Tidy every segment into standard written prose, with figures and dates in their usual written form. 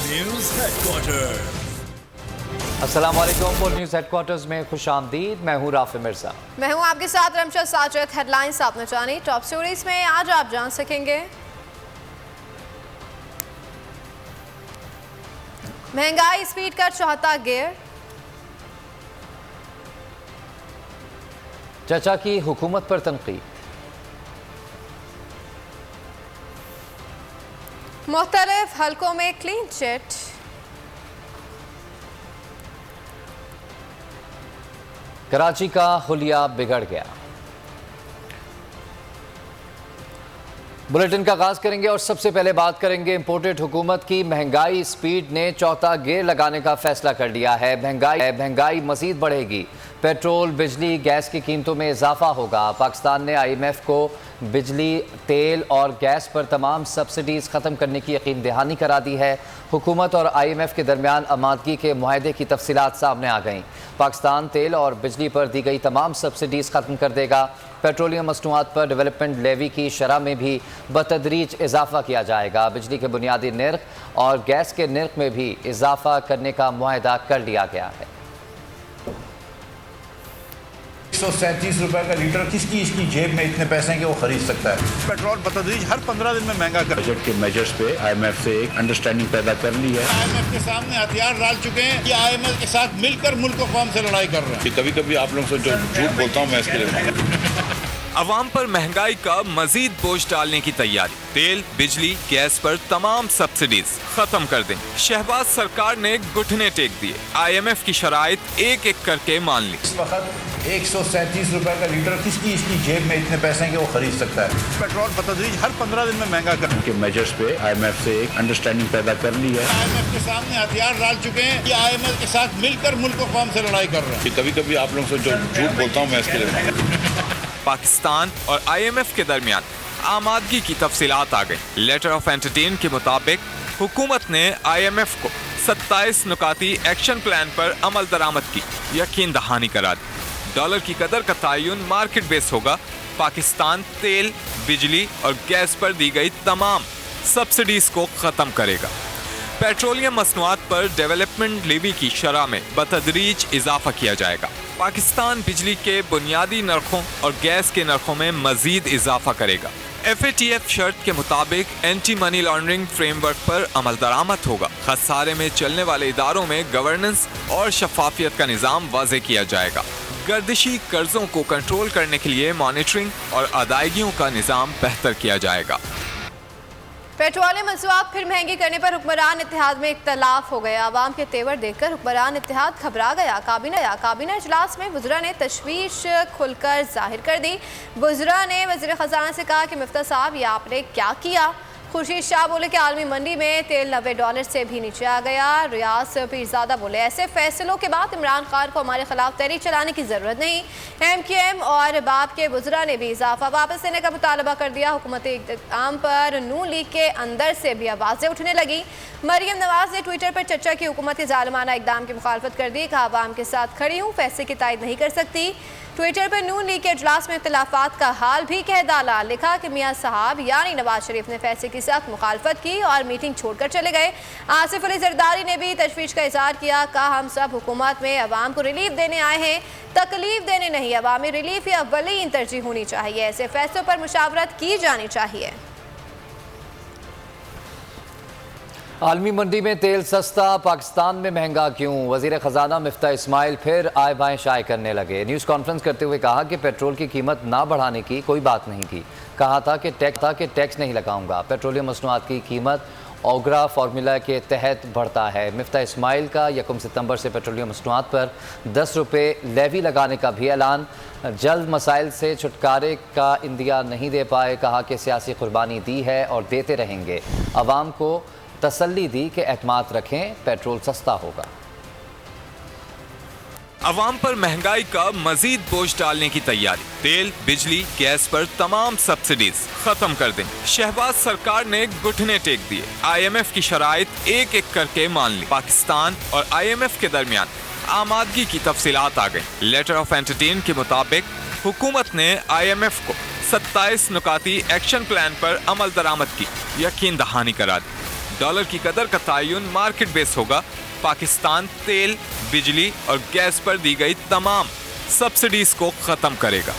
News headquarter. अस्सलामुअलैकुम। वो news headquarters में खुशामदीद। मैं हूँ राफे मिर्जा। मैं हूँ आपके साथ रमशा साजिद। हेडलाइंस आपने जानी। टॉप स्टोरीज में आज आप जान सकेंगे महंगाई स्पीड का चौथा गियर, चचा की हुकूमत पर तनकीद, मुख्तलिफ हलकों में क्लीन चिट, कराची का हुलिया बिगड़ गया। बुलेटिन का आगाज करेंगे और सबसे पहले बात करेंगे इंपोर्टेड हुकूमत की। महंगाई स्पीड ने चौथा गियर लगाने का फैसला कर लिया है। महंगाई मजीद बढ़ेगी। पेट्रोल, बिजली, गैस की कीमतों में इजाफा होगा। पाकिस्तान ने IMF को बिजली, तेल और गैस पर तमाम सब्सिडीज़ ख़त्म करने की यकीन दहानी करा दी है। हुकूमत और IMF के दरमियान आमादगी के मुआहदे की तफसीलात सामने आ गईं। पाकिस्तान तेल और बिजली पर दी गई तमाम सब्सिडीज़ ख़त्म कर देगा। पेट्रोलियम मसनूआत पर डेवलपमेंट लेवी की शरह में भी बतदरीज इजाफा किया जाएगा। बिजली के बुनियादी निर्ख और गैस के निर्ख में भी इजाफा करने का मुआहदा कर लिया गया है। 137 रुपए का लीटर किसकी इसकी जेब में इतने पैसे हैं कि वो खरीद सकता है। पेट्रोल बतदरीज हर 15 दिन में महंगा कर। बजट के मेजर्स पे IMF से एक अंडरस्टैंडिंग पैदा कर ली है। IMF के सामने हथियार डाल चुके हैं कि IMF के साथ मिलकर मुल्क कौम से लड़ाई कर रहे हैं। कभी कभी आप लोगों से जो झूठ बोलता हूँ मैं इसके लिए। अवाम पर महंगाई का मजीद बोझ डालने की तैयारी। तेल, बिजली, गैस पर तमाम सब्सिडीज खत्म कर दें। शहबाज सरकार ने घुटने टेक दिए। IMF की शराइत एक एक करके मान ली। इस वक्त 137 रुपए का लीटर किसकी इसकी जेब में इतने पैसे हैं कि वो खरीद सकता है। पेट्रोल बतदरीज हर 15 दिन में महंगा कर। उनके मेजर्स पे IMF से एक अंडरस्टैंडिंग पैदा कर ली है। IMF के सामने हथियार डाल चुके हैं कि IMF के साथ मिलकर मुल्क कौम से लड़ाई कर रहे हैं। कभी कभी आप लोगों से जो झूठ बोलता हूँ मैं इसके लिए। पाकिस्तान और IMF के दरमियान आमादगी की तफसीलात आ गई। लेटर ऑफ एंटरटेन के मुताबिक हुकूमत ने IMF को 27 नुकाती एक्शन प्लान पर अमल दरामद की यकीन दहानी करा दी। डॉलर की कदर का तयन मार्केट बेस होगा। पाकिस्तान तेल, बिजली और गैस पर दी गई तमाम सब्सिडीज को खत्म करेगा। पेट्रोलियम मसनूआत पर डेवलपमेंट लेवी की शरह में बतदरीज इजाफा किया जाएगा। पाकिस्तान बिजली के बुनियादी नरखों और गैस के नरखों में मजीद इजाफा करेगा। FATF शर्त के मुताबिक एंटी मनी लॉन्ड्रिंग फ्रेमवर्क पर अमल दरामद होगा। खसारे में चलने वाले इदारों में गवर्नेंस और शफाफियत का निज़ाम वाज़े किया जाएगा। गर्दिशी कर्जों को कंट्रोल करने के लिए मॉनिटरिंग और अदायगियों का निज़ाम बेहतर किया जाएगा। पेट्रोलियम मसनूआत फिर महंगी करने पर हुक्मरान इत्तेहाद में इख्तलाफ हो गया। आवाम के तेवर देखकर हुक्मरान इत्तेहाद घबरा गया। काबीना इजलास में वज़रा ने तशवीश खुलकर जाहिर कर दी। वज़रा ने वज़ीर ख़जाना से कहा कि मिफ्ता साहब ये आपने क्या किया। खुर्शीद शाह बोले कि आलमी मंडी में तेल $90 से भी नीचे आ गया। रियाज पीरज़ादा बोले ऐसे फैसलों के बाद इमरान खान को हमारे खिलाफ तहरीक चलाने की ज़रूरत नहीं। MQM और बाप के वज़रा ने भी इजाफा वापस लेने का मुतालबा कर दिया। हुकूमती इक़्तिदाम पर नून लीग के अंदर से भी आवाज़ें उठने लगी। मरियम नवाज ने ट्विटर पर चचा की हुकूमत के ज़ालिमाना इक़दाम की मुखालफत कर दी। कहा आवाम के साथ खड़ी हूँ, फैसले की तायद नहीं कर सकती। ट्विटर पर नून लीग के इजलास में इख्तिलाफात का हाल भी कह डाला। लिखा कि मियाँ साहब यानी नवाज शरीफ ने फैसले की सख्त मुखालफत की और मीटिंग छोड़कर चले गए। आसिफ अली जरदारी ने भी तशवीश का इजहार किया। कहा हम सब हुकूमत में अवाम को रिलीफ देने आए हैं, तकलीफ देने नहीं। अवामी रिलीफ या अव्वलीन तरजीह होनी चाहिए। ऐसे फैसलों पर मुशावरत की जानी चाहिए। आलमी मंडी में तेल सस्ता, पाकिस्तान में महंगा क्यों? वज़ीर ख़जाना मिफ्ता इस्माइल फिर आय बाएँ शाये करने लगे। न्यूज़ कॉन्फ्रेंस करते हुए कहा कि पेट्रोल की कीमत ना बढ़ाने की कोई बात नहीं की। कहा था कि टैक्स नहीं लगाऊंगा। पेट्रोलियम मसनूआत की कीमत ओगरा फार्मूला के तहत बढ़ता है। मिफ्ता इस्माइल का 1 सितंबर से पेट्रोलियम मसनूआत पर 10 रुपये लेवी लगाने का भी ऐलान। जल्द मसाइल से छुटकारे का इंदिया नहीं दे पाए। कहा कि सियासी कुर्बानी दी है और देते रहेंगे। अवाम को तसल्ली दी कि एतमाद रखें, पेट्रोल सस्ता होगा। अवाम पर महंगाई का मजीद बोझ डालने की तैयारी। तेल, बिजली, गैस पर तमाम सब्सिडीज खत्म कर दें। शहबाज सरकार ने घुटने टेक दिए। IMF की शराइत एक एक करके मान ली। पाकिस्तान और IMF के दरमियान आमादगी की तफसीलात आ गई। लेटर ऑफ एंटरटेन के मुताबिक हुकूमत ने IMF को 27 नुकाती एक्शन प्लान पर अमल दरामद की यकीन दहानी करा दी। डॉलर की कदर का तयन मार्केट बेस होगा। पाकिस्तान तेल, बिजली और गैस पर दी गई तमाम सब्सिडीज को खत्म करेगा।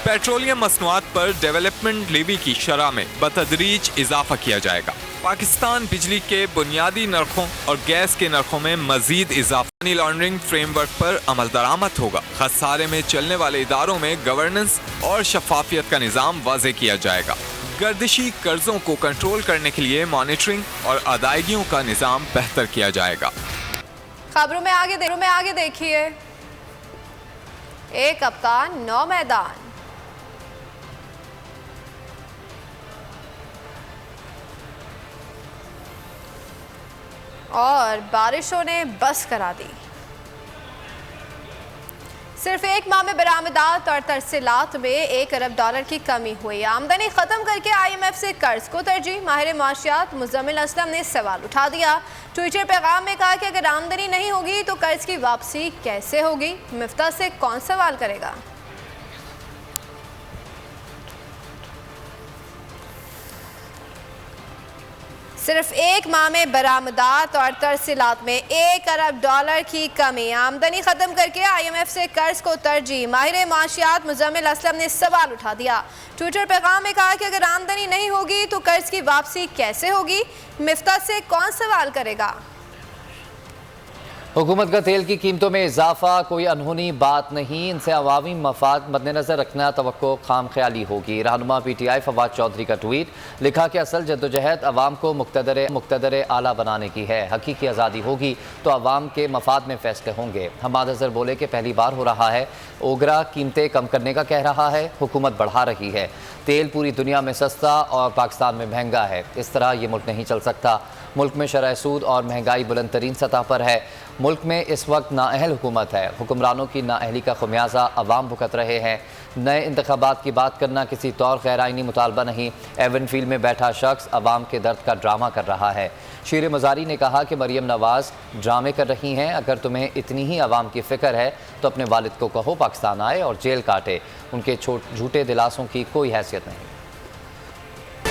पेट्रोलियम मसनूआत पर डेवलपमेंट लेवी की शरह में बतदरीज इजाफा किया जाएगा। पाकिस्तान बिजली के बुनियादी नरखों और गैस के नरखों में मजीद इजाफा। मनी लॉन्ड्रिंग फ्रेमवर्क पर अमल दरामद होगा। खसारे में चलने वाले इदारों में गवर्नेंस और शफाफियत का निज़ाम वाज़े किया जाएगा। गर्दिशी कर्जों को कंट्रोल करने के लिए मॉनिटरिंग और अदायगियों का निज़ाम बेहतर किया जाएगा। खबरों में आगे देखिए, एक कप्तान 9 मैदान। और बारिशों ने बस करा दी। सिर्फ एक माह में बरामदात और तरसीलात में $1 अरब की कमी हुई। आमदनी खत्म करके IMF से कर्ज को तरजीह। माहिर माशियात मुज़म्मिल असलम ने सवाल उठा दिया। ट्विटर पैगाम में कहा कि अगर आमदनी नहीं होगी तो कर्ज की वापसी कैसे होगी? मिफ्ता से कौन सवाल करेगा? सिर्फ एक माह में बरामदात और तरसीलात में $1 अरब की कमी। आमदनी खत्म करके IMF से कर्ज को तरजीह। माहिर माशियात मुज़म्मिल असलम ने सवाल उठा दिया। ट्विटर पैगाम में कहा कि अगर आमदनी नहीं होगी तो कर्ज की वापसी कैसे होगी? मिफ्ता से कौन सवाल करेगा? हुकूमत का तेल की कीमतों में इजाफा कोई अनहोनी बात नहीं, इनसे अवामी मफाद मद्देनजर रखना तवक्को खाम ख्याली होगी। रहनुमा PTI फवाद चौधरी का ट्वीट, लिखा कि असल जद्दोजहद अवाम को मुक्तदर आला बनाने की है। हकीकी आज़ादी होगी तो अवाम के मफाद में फैसले होंगे। हमाद अज़हर बोले कि पहली बार हो रहा है, ओगरा कीमतें कम करने का कह रहा है, हुकूमत बढ़ा रही है। तेल पूरी दुनिया में सस्ता और पाकिस्तान में महंगा है। इस तरह ये मुल्क नहीं चल सकता। मुल्क में शरह सूद और महंगाई बुलंद तरीन सतह पर है। मुल्क में इस वक्त नाअहल हुकूमत है। हुक्मरानों की नाअहली का खुमियाजा अवाम भुगत रहे हैं। नए इंतखाबात की बात करना किसी तौर गैर आइनी मुतालबा नहीं। एवनफील्ड में बैठा शख्स अवाम के दर्द का ड्रामा कर रहा है। शीर मज़ारी ने कहा कि मरियम नवाज़ ड्रामे कर रही हैं। अगर तुम्हें इतनी ही अवाम की फ़िक्र है तो अपने वालिद को कहो पाकिस्तान आए और जेल काटे। उनके झूठे दिलासों की कोई हैसियत नहीं।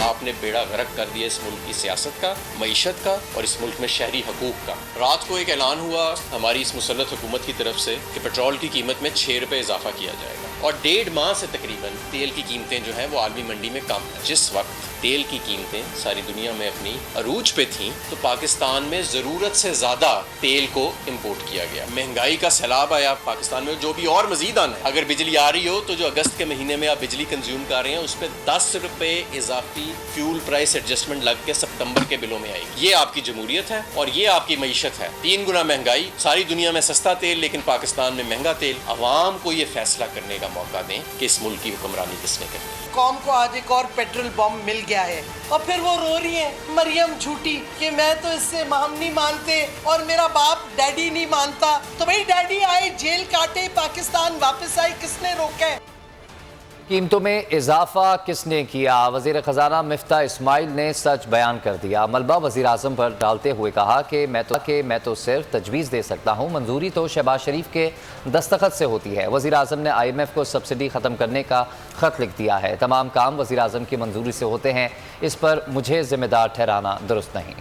आपने बेड़ा गर्क कर दिया इस मुल्क की सियासत का, मईशत का और इस मुल्क में शहरी हकूक का। रात को एक ऐलान हुआ हमारी इस मुसल्लत हुकूमत की तरफ से कि पेट्रोल की कीमत में ₹6 इजाफा किया जाएगा और 1.5 माह से तकरीबन तेल की कीमतें जो हैं वो आलमी मंडी में कम है। जिस वक्त तेल की कीमतें सारी दुनिया में अपनी अरूज पे थीं तो पाकिस्तान में ज़रूरत से ज़्यादा तेल को इम्पोर्ट किया गया। महंगाई का सैलाब आया पाकिस्तान में, जो भी और मजीद आना है। अगर बिजली आ रही हो तो जो अगस्त के महीने में आप बिजली कंज्यूम कर रहे हैं उस पर ₹10 इजाफी फ्यूल प्राइस एडजस्टमेंट लग के सितंबर के बिलों में आएगी। ये आपकी जमहूरियत है और ये आपकी मईशत है। 3 गुना महंगाई, सारी दुनिया में सस्ता तेल लेकिन पाकिस्तान में महंगा तेल। अवाम को ये फैसला करने का मौका दें कि इस मुल्क की हुक्मरानी किसने करनी है। कौम को आज एक और पेट्रोल बम मिल गया है और फिर वो रो रही है मरियम झूठी कि मैं तो इससे हम नहीं मानते और मेरा बाप डैडी नहीं मानता। तो भाई डैडी आए, जेल काटे, पाकिस्तान वापस आए, किसने रोका है? कीमतों में इजाफा किसने किया? वज़ीर ख़जाना मिफ्ता इस्माइल ने सच बयान कर दिया। मलबा वज़ीर आज़म पर डालते हुए कहा कि मैं तो सिर्फ तजवीज़ दे सकता हूँ, मंजूरी तो शहबाज शरीफ के दस्तखत से होती है। वज़ीर आज़म ने IMF को सब्सिडी ख़त्म करने का ख़त लिख दिया है। तमाम काम वज़ीर आज़म की मंजूरी से होते हैं, इस पर मुझे ज़िम्मेदार ठहराना दुरुस्त नहीं।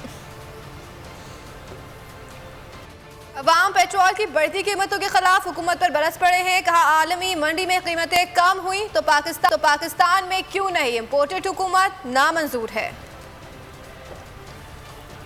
अवाम पेट्रोल की बढ़ती कीमतों के खिलाफ हुकूमत पर बरस पड़े हैं। कहा आलमी मंडी में कीमतें कम हुई तो पाकिस्तान में क्यों नहीं? इम्पोर्टेड हुकूमत नामंजूर है।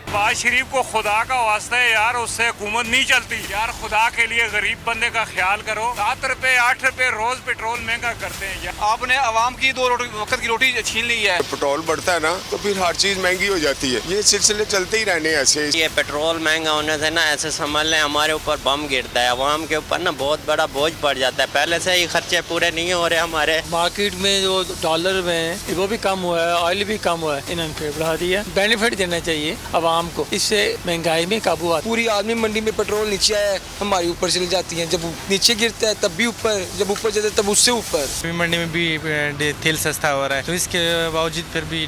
शहबाज शरीफ को खुदा का वास्ता है यार, उससे हुकूमत नहीं चलती यार। खुदा के लिए गरीब बंदे का ख्याल करो। ₹7 ₹8 रोज पेट्रोल महंगा करते हैं यार। आपने आवाम की 2 वक्त की रोटी छीन ली है। पेट्रोल बढ़ता है ना तो फिर हर चीज महंगी हो जाती है। ये सिलसिले चलते ही रहने ऐसे। ये पेट्रोल महंगा होने से ना ऐसे समझ लें हमारे ऊपर बम गिरता है। अवाम के ऊपर ना बहुत बड़ा बोझ पड़ जाता है। पहले से ही खर्चे पूरे नहीं हो रहे हमारे। मार्केट में जो डॉलर में वो भी कम हुआ है, ऑयल भी कम हुआ है, इन्होंने बढ़ा दिया। बेनिफिट देना चाहिए अवाम को, इससे महंगाई में काबू आता है। पूरी आदमी मंडी में पेट्रोल नीचे आया है, हमारी ऊपर चली जाती है। जब नीचे गिरता है तब भी ऊपर, जब ऊपर जाता है तब उससे ऊपर। मंडी में भी तेल सस्ता हो रहा है तो इसके बावजूद फिर भी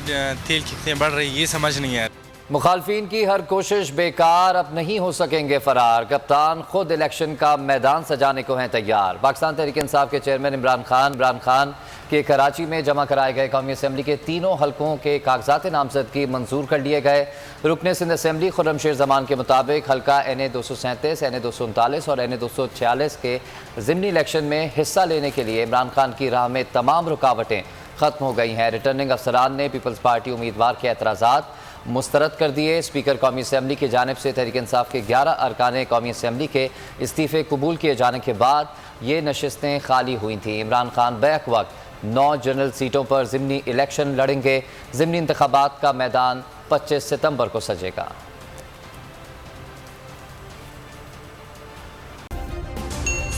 तेल कितने बढ़ रही है ये समझ नहीं आ रहा। मुखालफिन की हर कोशिश बेकार, अब नहीं हो सकेंगे फरार। कप्तान खुद इलेक्शन का मैदान सजाने को हैं तैयार। पाकिस्तान तहरीक इंसाफ के चेयरमैन इमरान खान के कराची में जमा कराए गए कौमी असम्बली के तीनों हलकों के कागजात नामजदगी मंजूर कर लिए गए। रुकने सिंध असम्बली खुर्रमशेर जमान के मुताबिक हल्का NA 237, NA 239 और NA 246 के ज़िमनी इलेक्शन में हिस्सा लेने के लिए इमरान खान की राह में तमाम रुकावटें ख़त्म हो गई हैं। रिटर्निंग अफसरान ने पीपल्स पार्टी उम्मीदवार के एतराज़ात मुस्तरद कर दिए। स्पीकर कौमी असम्बली की जानिब से तहरीक इंसाफ के 11 अरकान कौमी असम्बली के इस्तीफ़े कबूल किए जाने के बाद ये नशिस्तें खाली हुई थीं। इमरान खान बैक वक्त 9 जनरल सीटों पर ज़िमनी इलेक्शन लड़ेंगे। ज़िमनी इंतखाबात का मैदान 25 सितंबर को सजेगा।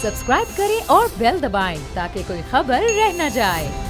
सब्सक्राइब करें और बेल दबाएं ताकि कोई खबर रह न जाए।